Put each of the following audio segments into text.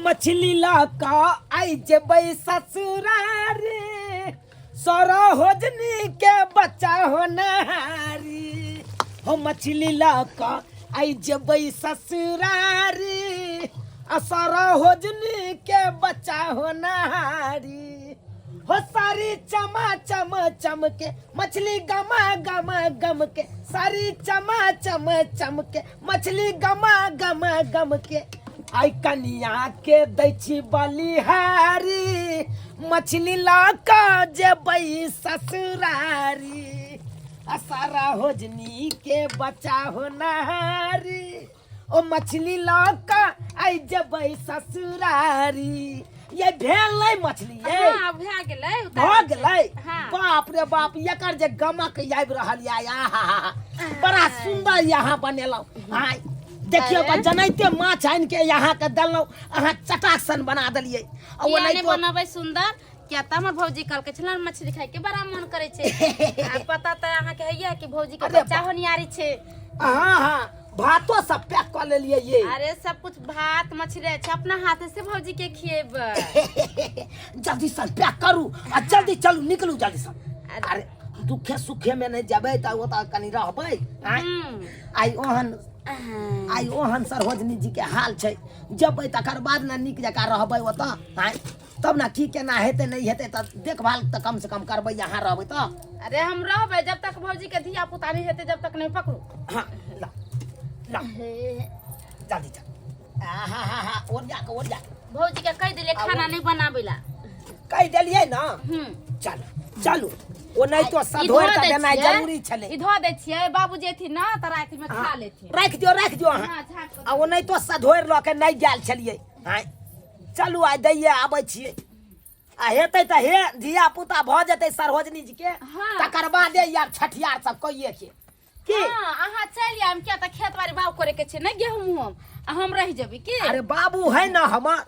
मछली लाका आई जबै ससुरारी सौरा होजनी के बच्चा हो नहारी हो मछली लाका आई जबै ससुरारी असरा होजनी के बच्चा हो नहारी हो सारी चमा चम चम के मछली गमा गम गम के सारी चमा चम चम के मछली गमा गम गम के आई कनिया के दैछी बलिहारी मछली लाका जेबै ससुरारी असरा होजनी के बच्चा हो नहारी ओ मछली लाका आई जेबै ससुरारी ये भेलै मछली ये हां भए गेलै भ गेलै हां बाप रे बाप एकर जे गमक आबि रहल या बड़ा सुंदर यहाँ बनेलौ हां देखियो त जनैते माछ आनि के यहाँ के देलौ अहाँ चटाकसन बना देलियै आ वो नहीं बनाबै सुंदर क्या त हमर भौजी कल के छलन मछली खाय के बड़ा मन करे छे आ पता त अहाँ के हैया कि भौजी के बच्चा होनियारी छे हां हां भातो सब पैक कर लेलिए ये अरे सब कुछ भात मछली छै अपना हाथ से भौजी के खिएब जल्दी से पैक करू आ जल्दी चलू निकलू जल्दी से अरे दुखे सुखे में नहीं जबै त ओता कनी रहबै आई ओहन सरहोजनी जी के हाल छै जबै तकर बाद ना निक जका रहबै ओता तब ना की केना हेते नहीं हेते त देखभाल त कम से कम करबै यहाँ रहबै त अरे हम रहबै जब तक भौजी के धिया पुता नहीं हेते जब तक नहीं पकड़ू हां ला ला जल्दी चल आहा ओर जा भौजी के कह देले खाना नहीं बनाबेला कह देलिए ना चल चलू ओ नहीं तो सधोर का देना जरूरी छले ई धो दे छियै बाबूजी एथि ना त रात में खा लेथि रख दियो आ ओ नहीं तो सधोर ल के नहीं गेल छलिए हां चलू आ दैये आबै छियै आ हेतै त हे धिया पुता भ जेतै सरहोजनी जी के तकर बादे यार छठियार सब कहिए के हां अहाँ चल आइम क्या त खेत बाड़ी बाऊ करे के छै न गेहूं हम रह जेबी की अरे बाबू है ना हमर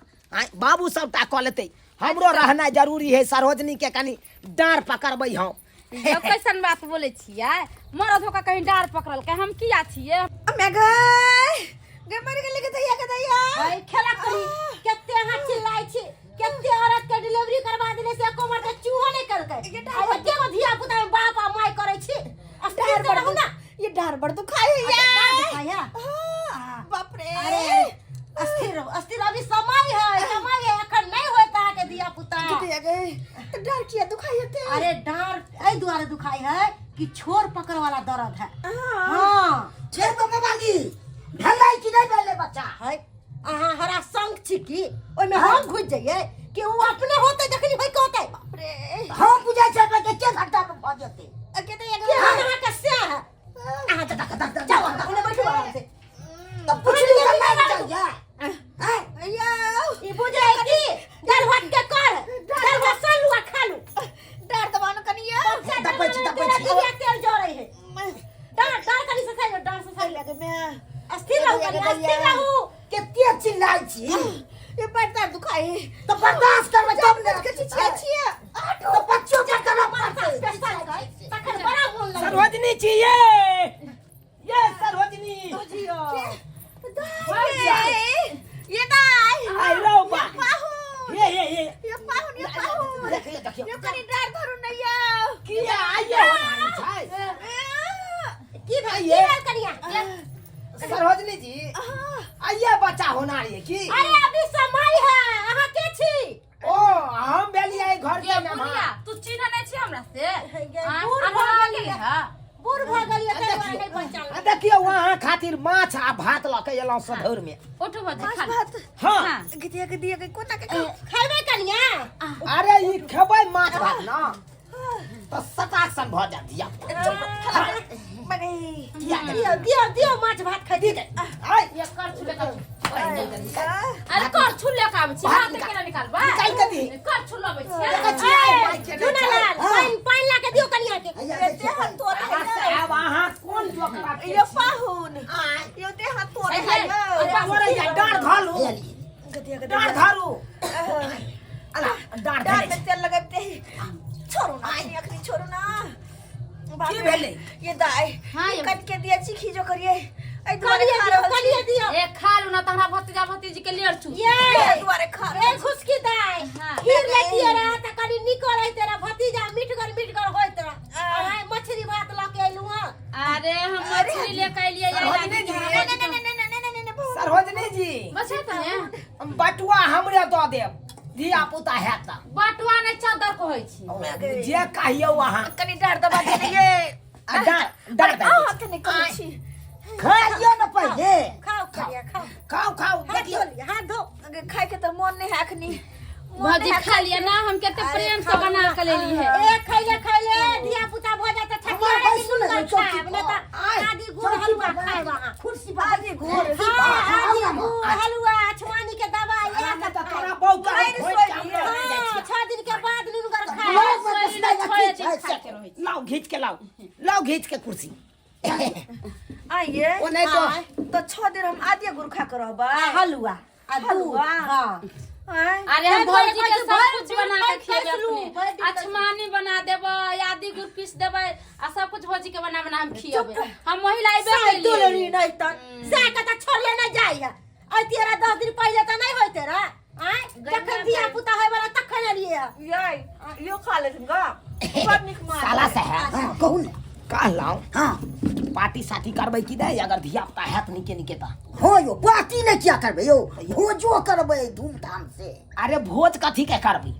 बाबू सबटा क लेतै हमरो रहना जरूरी है सरहोजनी के कनी डार पकड़बै हम यो कैसन बात बोले छियै मरद होका कहीं डार पकड़ल के हम किया छियै मैं गे मर गेले के दैया भाई खेला करी केते हाथ चिल्लाइ छी केते औरत के डिलीवरी करवा देले से एको मर के चूहो नहीं करके आ एते गो धिया पुता में बाप आ माय करे छी डार बड़ ना ये डार बड़ दुखाय या बाप रे अरे अस्थिर अभी समय है अखन नहीं होता के धिया पुता किते गए तो डार किया दुखायते अरे डार ए दुआरे दुखाई है कि छोर पकड़ वाला दर्द है हां छे तो बाबाजी भलाई कि नहीं भेले बच्चा है अहाँ हरा संग छी की ओइ में हम घुस जाइए कि वो अपने होते जखनी होय कहते बाप रे हम बुझाय छै के के घाटा में भ जेते कहते ये अहाँ का से है अहाँ तक जाओ उन्हें बैठो आराम से तब पुछली करना चाहिए अय्या ई बुझे की डर हट के कर डर वसन लुआ खा लू डार दबानो कनिया दबाई ये तेल जो रही है डर कनी से सही डर से सही लगे मैं अस्थिर रहू केते चिल्लाइ छी ये पैर दुखाए तो बर्दाश्त करबै तब ने के छिया तो बच्चों के करना पड़तै तखन बड़ा मोन लगे सरहोजनी जी ये सरहोजनी जियो ये दाई आई रो बा ये पाहुन देखिए ये कनी डार धरु नैया किया आइए होनानी छै की भाई ये करिया सरहोजनी जी आइए बच्चा होनारी है की अरे अभी समय है अहाँ के छी ओ हम बेलिए घर के मेहमान तू चिन्ह नहीं छी हमरा से बूढ़ भ गेली है बूढ़ भ गेली त नहीं पहचान देखियो वहां खातिर माछ आ भात ल के एलौ सधौर में उठो बजे खा भात हां गिटिया के दिया के कोना के खाइबे कनिया अरे ई खेबै माछ भात ना तो सटासन भ जा दिया मने दियो माछ भात खाइ दे आई ये कर छुले का अरे कर छुले का छी हाथ केना निकालबा निकाल के दी कर छुलबे छी चुनालाल पानी ला के दियो कनिया के ते हाथ तो अब अहाँ कोन जोकरा ये पाहुन ये ते हाथ तो अरे या डार घालू गतिया के डार धारू अला डार डार में तेल लगाते छोड़ो ना अखनी छोड़ो ना की भेले ये दाई हां ये कट के दिया चिखी जो करिए ए कलिए दियो ए खा लू ना तहरा भतीजा भतीजी के लेर चू ये दुआरे बटुआ हमरे दऽ देब धिया पुता है त बटुआ ने चादर कहै छी जे कहियो अहाँ कनी डार दबा दे ये डर आओ हाथ निकल छी खाइयो न पहिले खाओ करिया खाओ खाओ खाओ हाथ देखियो धो लिया, हाथ धो खाए के तो मन नहीं है अखनी भौजी खा लिया ना हम केते प्रेम से बना के लेली है ए खैले धिया पुता भो जात ठकिया रे सुन खाए बोले त आदि गुड़ हलवा खाए वहां कुर्सी बाजी घोर आदि गुड़ हलवा छवानी के दवाई ना त तोरा बहु का खोज काम रह जाइ छै 6 दिन के बाद नुनगर खाए लाओ घीच के लाओ घीच के कुर्सी आइए ओ नहीं तो 6 दिन हम आदिया गुड़ खा कर रहबा हलवा आ दूध हलवा? हां अरे हम भौजी के सब कुछ बना के खिएबे अपने अछमानी बना देबे आदि गुड़ पीस देबे आ सब कुछ भौजी के बना हम खिएबे हम वही लाइबे डोलरी नहीं त से कता छोड़ले न जाइया आ तेरा 10 दिन पहले त नहीं होय तेरा आय जखन धिया पुता होय वाला तखन लिए ये यो खा ले तुमका बड़ निक मार साला से है कहू न कहलाओ हां पार्टी साथी करबै कि नहीं अगर धिया पुता हैत निके ता हो यो पार्टी नहीं क्या करबे यो भोजो करबे धूमधाम से। अरे भोज कथी के करबै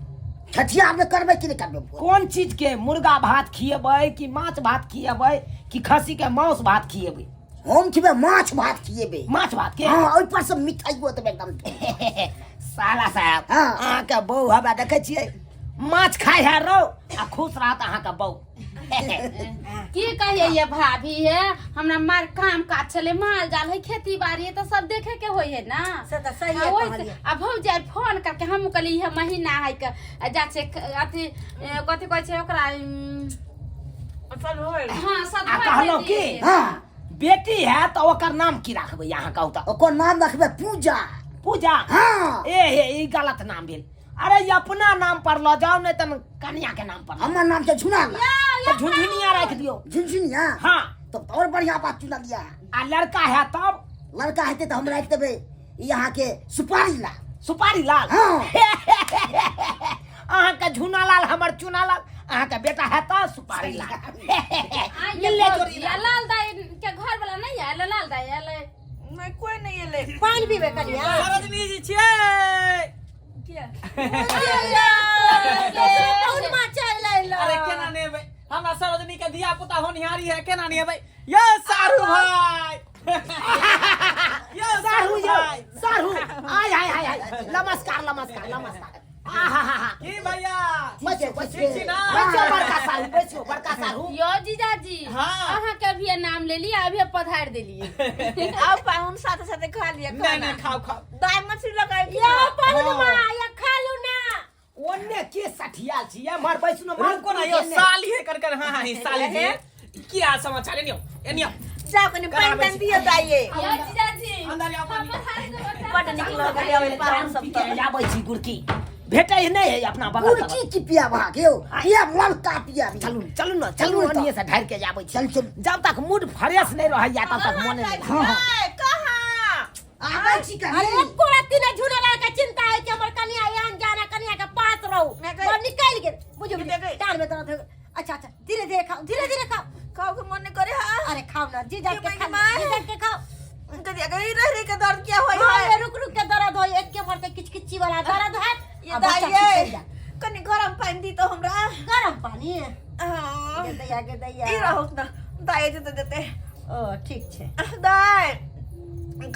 छठिया में करबे कि नहीं करबे भोज? कोन चीज के मुर्गा भात खिएबै कि माछ भात खिएबै कि खस्सी के मांस भात खिएबै हम खिबे माछ भात खिएबे माछ भात के हां ओइ पर से मिठाइयो देबे एकदम साला साहब हाँ। अहाँ के बहू हवा देखे छियै माछ खाइ है रो आ खुश रहत अहाँ के बहू की कहिए ये भाभी है हमरा मार काम काज चले माल जाल है खेती बाड़ी है तो सब देखे के होय है ना से त सही है कहलिए आ भौजी आइ फोन करके हम कहली है महीना है के जा से अथी कथी कहै छै ओकरा चल होय हां आ सब कहलो की हां बेटी है तो ओकर नाम की राखबै अहाँ कहू त ओकर नाम रखबे पूजा। पूजा हां ए ई गलत नाम भेल अरे ये अपना नाम पर ल जाओ नहीं तो कन्या के नाम पर हमर नाम से चुना ला तो झुनझुनिया रख दियो झुनझुनिया हाँ तो और बढ़िया बात चुना लिया। आ लड़का है तब लड़का हेते तो हम रख देबे यहाँ के सुपारी ला सुपारी लाल हाँ। अहाँ के झुना लाल हमर चुना लाल अहाँ के बेटा है तो सुपारी लाल मिलले जोड़ी लाल। लाल दाई के घर वाला नहीं है लाल दाई आले नहीं कोई नहीं ये ले पानी पीबे कनिया सरजनी जी छियै क्या कौन मा चल आइलो अरे केना ने बे हमरा सरोजनी के धिया पुता होनिहारी है केना ने बे ये सारू भाई ये सारू सारू आय आय आय आय नमस्कार नमस्कार नमस्कार आहा की भैया बच्चो ठीक छी ना? बच्चो बड़का सारू यो जीजाजी हाँ। अहाँ के भी नाम ले लिया अभी पधार देलिए आओ पाहुन साथे साथे खा लिया नहीं नहीं खाओ खाओ दाई मछली लगाई या पहुनमा या खालू ना ओन्ने के सठिया छियै मार बैसु न मार रुको ना यो साली है कर हां हां साली जी की हाल समाचार एनियो एनियो जा कनी पानी तन दियो दाइए यो जीजाजी अंदर आओ पानी बड़ निक लगे आवे पाहुन सब तो जाबै छी गुड़की भेटै नहीं है अपना बगल कुर्की की पिया भाग यो ये लड़का पिया चलू न ओनिए से ढार के जाबै छी चल जब तक मूड फ्रेश नहीं रहैया तब तक मन नहीं कहां आबै छी अरे कनी एको राती ने झुनला के चिंता है कि हमर कनिया यान जाना कनिया के पास रहू और निकल गेल बुझो टाल में दर्द अच्छा अच्छा धीरे धीरे खाओ खाओ के मन नहीं करे हां अरे खाओ ना जीजा के खा जीजा के खाओ कदी अगर रह के दर्द क्या होई हाँ, है ये रुक के दर्द होई एक के भर के किचकिची वाला दर्द है ये अब बच्चा दाइए ठीक हो जा। कनी गरम पानी दी तो हमरा गरम पानी हां के दैया ई रहो ना दाई दे देते ओ ठीक छे दाई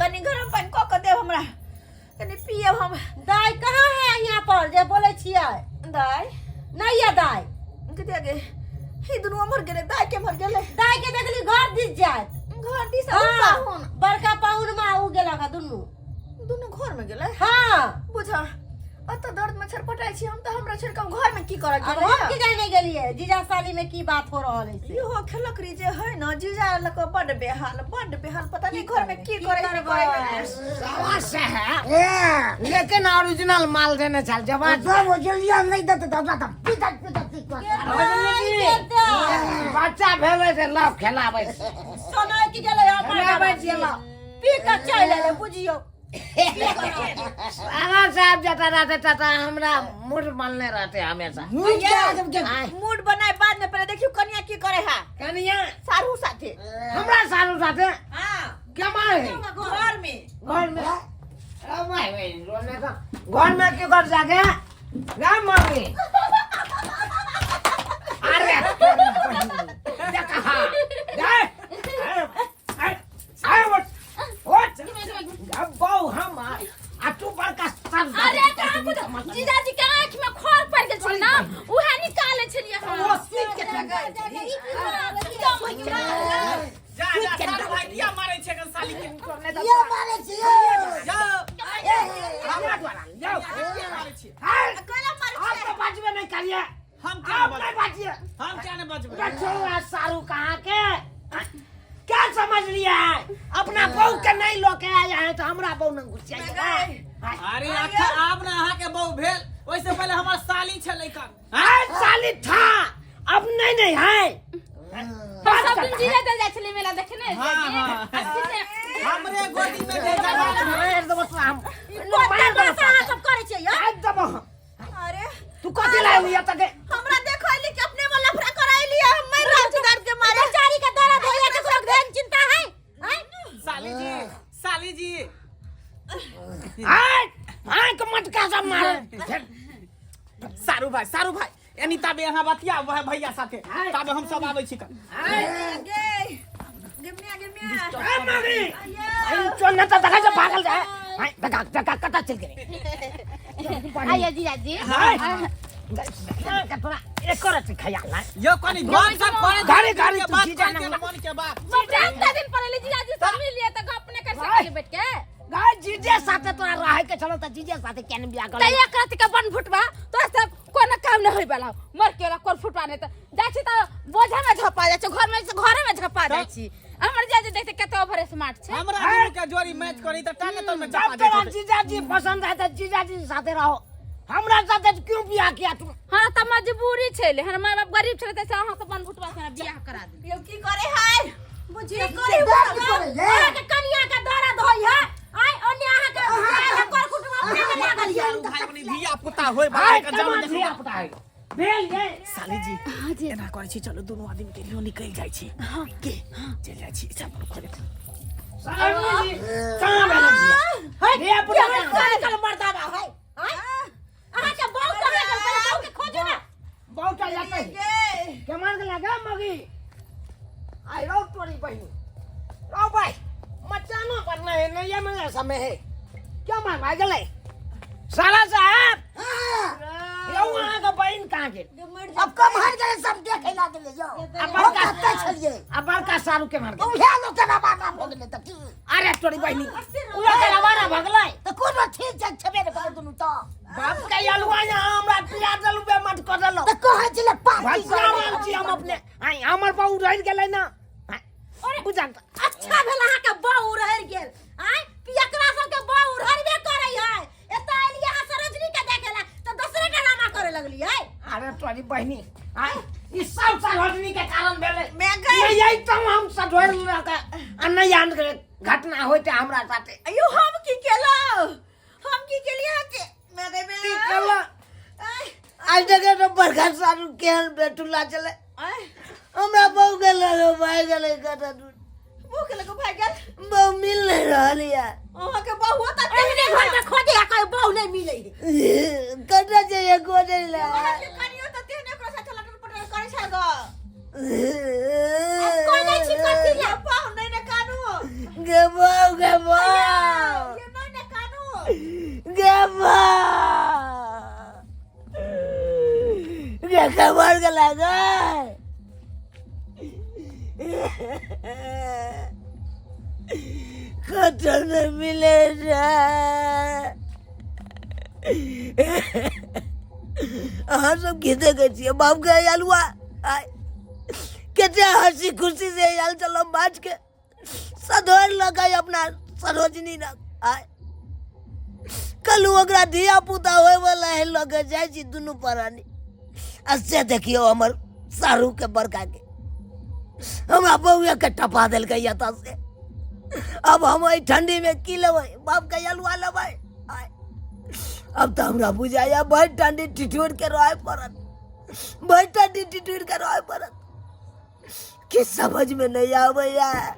कनी गरम पानी को दे हमरा कनी पिए हम दाई कहाँ है यहाँ पर जे बोले छियै दाई नहीं है दाई कदी आगे ही दुनु मर गेले दाई के मर गेले दाई के देखली घर दिस जात घर दी सब हाँ, पाहुन बड़का पाहुन मा उ गेला का दुनु दुनु घर में गेले हाँ बुझा अत दर्द में छटपटाई छी हम तो हमरा छड़का घर में की करे अब हम की जाने गेलिए जीजा साली में की बात हो रहल है यो खेलक री जे है ना जीजा लक बड़ बेहाल पता नहीं घर में की करे समस्या है ए लेकिन ओरिजिनल माल देने चल जवान जब वो जल्दी नहीं देते तो अपना पिता बच्चा भेले से लव खेलाबै सोना की गेले खेलाबै छियै पी के चल ले बुझियो साला साहब जता रहते तता हमरा मूड बनले रहते हमेशा मूड बनाए बाद में पहले देखियो कन्या की करे है कनिया सारू साथे हमरा सारू साथे हां क्या मारे घर में घर में घर में क्यों कर जाके राम मम्मी अरे अरे कहाँ कुछ जीजाजी के आँख में खौर पड़ गेल छै ना उहे निकाले छलिए हम सारू भाई दिया मारे छे कन साली के ये मारे छी जाओ हमरा द्वारा जाओ मारे छे आप तो बचबे नहीं करिए हम आप नहीं बचिए हम क्या ने बचबे बैठो सारू कहाँ के क्या समझ लिया है अपना बहू के नहीं लोके आया है तो हमरा बहू न घुसिया अरे अच्छा आप ना अहाँ के बहू भेल ओइसे पहले हमर साली छलै कन साली था अब नहीं है सब दिन जीजा दे जाय छलिए मेला देखने हाँ। हमरे गोदी में दे सब करे छै यार अरे तू कथी लाई हुई तक हमरा देखैली कि अपने में लफड़ा कराइली हम मर रहा जुगाड़ के मारे बेचारी का दर्द होया केकरो ध्यान चिंता है साली जी हाय के मटका सब मारे सारू भाई अनिता बे यहाँ बतिया वह भैया साथे तब हम सब आबै छी कन गिमनिया मम्मी चोन त देखा से भागल जाए हाय देखा कता चल गए आइए जीजाजी थोड़ा एक और ख्याल है यो कनी घर सब करे गाड़ी बात जीजा के ना मन के बात जीजा दिन पहले जीजाजी सब मिल लिए त गप ने कर सकले बैठ के गाय जीजे साथे तोरा रहे के चलो त जीजे साथे केन बिया कर तैया करत के बन फुटबा तो से कोनो काम न होई वाला मर के कोन फुटवा ने त जाय छी त बोझा में झपा जाय छ घरे में झपा जाय छी हमर जीजाजी देखते कते ओवर स्मार्ट छै हमरा दुनू के जोड़ी मैच करी त टांगे तो में जब चपा तेरा दे जीजाजी पसंद है त जीजाजी साथे रहो हमरा साथे क्यों बिया किया तू हां त मजबूरी छै ले हमर माय बाप गरीब छै त से अहाँ त बन फुटवा से बियाह करा दे यो की करे है बुझी करे हुआ के कनिया का दर्द होई है आई ओने आहा के कर कुटुम अपने में लागल है सारू भाई बनी धिया पुता होय भाई का जमा दिया पता है भेल ये साली जी एना करै छी चलो दोनों आदमी के लियो निकल जाय छी हां के चल जाय छी सब खोले सारू जी कहां भेल दिया दिया पुता कल मरदा बा है आहा के बहुत समय गल पहले के खोजो ना बहुत जाते केमन के लगा मगी आई रो तोरी बहनी रो भाई मचानो पर नहीं ये मेरा समय है क्या मार भाई गले साला साहब यो वहां का बहन कहां के अब कम हर गए सब देखे ला ले जाओ अब अब कहते चलिए अब का सारू के मार तुम हे लोग के बाबा भोगले तक अरे तोरी बहनी उला के रवाना भगले तो कोनो ठीक छै छबे ने कर दुनु तो बाप का अलुआ यहाँ हमरा पिया दलु बे मत कर दलो तो कहे छले पार्टी भगवान जी हम अपने आई हमर पाऊ रह गेलै ना अरे बुझा अच्छा भेल अहा के बहु रह गेल आई पियकरा सब के बहु रहबे करे है एता एलिए अहा सरोजनी के देखेला तो दूसरे ड्रामा करे लगली है अरे तोरी बहनी आई ई सब सरोजनी के कारण भेले मैं गई यही तो हम सधोर लगा अन्ना यान के घटना होते हमरा साथे अयो हम की केलो हम की केलिए के मैं गई की कला आज जगह तो बरखा सारू केहन बेटुला चले हमरा बहु गेल भाई गेले कटा दूर भूख लगे भाई गेल बहु मिल नहीं रहल यार अहा के बहु होता एने घर में खोजे कोई बहु नहीं मिले कटा चाहिए कोने ला अहा के कनियो त तेने ओकरा साथ लटल पटल करे छै ग कोई नहीं छिकती है पाऊ नहीं ने कानू गे बहु ये नहीं ने कानू गे खबर के लगा खतर न मिले अहाँ सब की देखे छियै बाप के अलुआ कते हंसी खुशी से आयल चलो बाज के सधोर लगा अपना सरोजनी न आय कल ओकरा धिया पुता होय वाला है लगे जाय छी दुनू प्राणी से देखियो हमर सारू के बड़का के हमरा बउआ के टपा देलकै यता से अब हम एहि ठंडी में की लेबै बाप के अलुआ लेबै अब तो हमरा बुझाया बड़ ठंडी टिटूर के रहे पड़त बड़ ठंडी टिटूर के रहे पड़त कि समझ में नहीं आवे यार